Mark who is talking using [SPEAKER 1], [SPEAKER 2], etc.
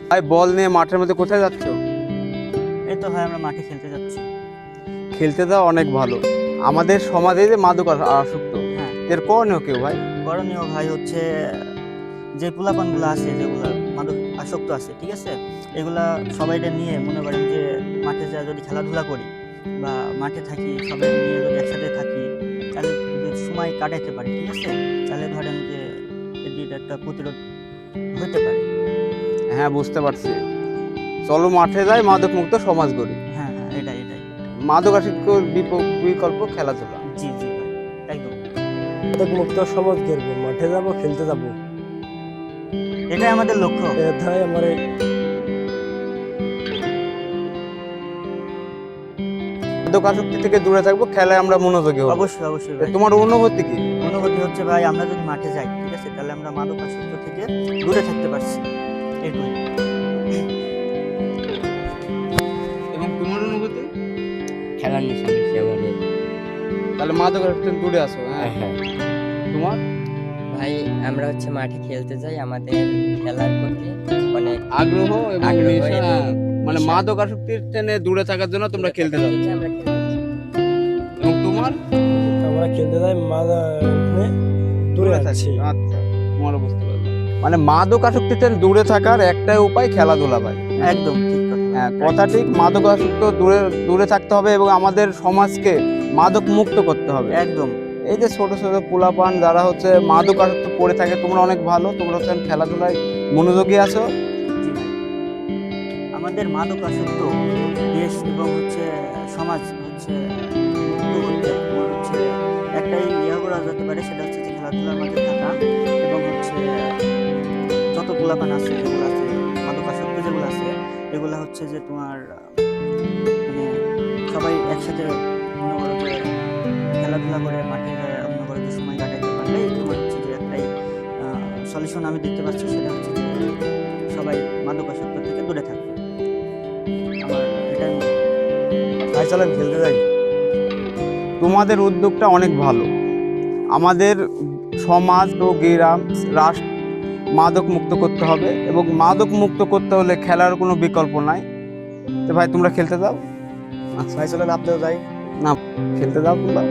[SPEAKER 1] ভাই বল নিয়ে মাঠের মধ্যে কোথায় যাচ্ছ?
[SPEAKER 2] এই তো ভাই আমরা মাঠে খেলতে যাচ্ছি।
[SPEAKER 1] খেলতে যাওয়া অনেক ভালো। আমাদের সমাজে যে মাদক আসক্ত,
[SPEAKER 2] হ্যাঁ,
[SPEAKER 1] এর করণীয় কেউ ভাই?
[SPEAKER 2] করণীয় ভাই হচ্ছে যে পোলাপানগুলো আছে, যেগুলা মাদক আসক্ত আছে, ঠিক আছে, এগুলা সবাইকে নিয়ে মনে করেন যে মাঠে যা যদি খেলাধুলা করি বা মাঠে থাকি, সবাই নিয়ে যদি একসাথে থাকি, তাহলে যদি সময় কাটাইতে পারি, ঠিক আছে, তাহলে ধরেন যে এটির একটা প্রতিরোধ হতে পারে।
[SPEAKER 1] হ্যাঁ, বুঝতে পারছি। চলো মাঠে যাই, মাদক মুক্ত সমাজ গড়ি।
[SPEAKER 2] হ্যাঁ হ্যাঁ, এটাই এটাই।
[SPEAKER 1] মাদক আসক্ত বিকল্প খেলাধুলা।
[SPEAKER 2] জি জি ভাই, একদম
[SPEAKER 3] মাদক মুক্ত সমাজ গড়বো, মাঠে যাব, খেলতে যাব,
[SPEAKER 2] এটাই আমাদের লক্ষ্য।
[SPEAKER 3] এটাই আমার
[SPEAKER 1] মাদক আসক্তি থেকে দূরে থাকবো, খেলায় আমরা মনোযোগী হবো।
[SPEAKER 2] অবশ্যই অবশ্যই ভাই।
[SPEAKER 1] তোমার অনুভূতি কি?
[SPEAKER 2] অনুভূতি হচ্ছে ভাই, আমরা যদি মাঠে যাই, ঠিক আছে, তাহলে আমরা মাদক আসক্ত থেকে দূরে থাকতে পারছি, এটুকুই।
[SPEAKER 1] এবং তোমার অনুভূতি?
[SPEAKER 4] খেলার নেশা বেশি আমাদের।
[SPEAKER 1] তাহলে মাদক আসক্তি থেকে দূরে আসো। হ্যাঁ,
[SPEAKER 4] হ্যাঁ
[SPEAKER 1] তোমার
[SPEAKER 4] ভাই, আমরা হচ্ছে মাঠে খেলতে যাই, আমাদের খেলার প্রতি অনেক
[SPEAKER 1] আগ্রহ এবং
[SPEAKER 4] আগ্রহ
[SPEAKER 1] নেশা,
[SPEAKER 4] এবং
[SPEAKER 1] মানে
[SPEAKER 4] নেশা।
[SPEAKER 1] মাদক আসক্তির টেনে দূরে থাকার জন্য তোমরা খেলতে যাও।
[SPEAKER 4] আমরা খেলতে যাচ্ছি।
[SPEAKER 1] এবং তোমার
[SPEAKER 3] আমরা খেলতে যাই, দূরে আছি।
[SPEAKER 1] আচ্ছা, তোমারও বুঝতে পারলাম। মানে মাদক আসক্তি থেকে দূরে থাকার একটাই উপায় খেলাধুলা ভাই।
[SPEAKER 2] একদম ঠিক কথা।
[SPEAKER 1] হ্যাঁ, কথা ঠিক। মাদক আসক্ত দূরে দূরে থাকতে হবে এবং আমাদের সমাজকে মাদক মুক্ত করতে হবে।
[SPEAKER 2] একদম
[SPEAKER 1] এই যে ছোট ছোট পোলাপান যারা হচ্ছে মাদক আসক্ত পড়ে থাকে, তোমরা অনেক ভালো, তোমরা হচ্ছে খেলাধুলায় মনোযোগী আছো।
[SPEAKER 2] জি ভাই, আমাদের মাদক আসক্ত দেশ এবং হচ্ছে সমাজ হচ্ছে মুক্ত করতে তোমার হচ্ছে একটাই ইয়া করা যেতে পারে, সেটা হচ্ছে যে খেলাধুলার মাঝে থাকা এবং হচ্ছে যত পোলাপান আছে, যেগুলো আছে মাদক আসক্ত যেগুলো আছে, এগুলা হচ্ছে যে তোমার মানে সবাই একসাথে মনে করো যে খেলাধুলা করে মাঠে মনে করো যে সময় কাটাইতে পারলে তোমার হচ্ছে যে একটাই সলিউশন আমি দেখতে পাচ্ছি, সেটা হচ্ছে যে সবাই মাদক আসক্ত থেকে দূরে থাকবে। আমার এটাই মনে হয়।
[SPEAKER 3] ভাই চলেন খেলতে যাই।
[SPEAKER 1] তোমাদের উদ্যোগটা অনেক ভালো। আমাদের সমাজ ও গ্রাম রাষ্ট্র মাদক মুক্ত করতে হবে এবং মাদক মুক্ত করতে হলে খেলার কোনো বিকল্প নাই। তো ভাই তোমরা খেলতে যাও।
[SPEAKER 3] ভাই চলেন আপনিও যাই।
[SPEAKER 1] না, খেলতে যাও তোমরা।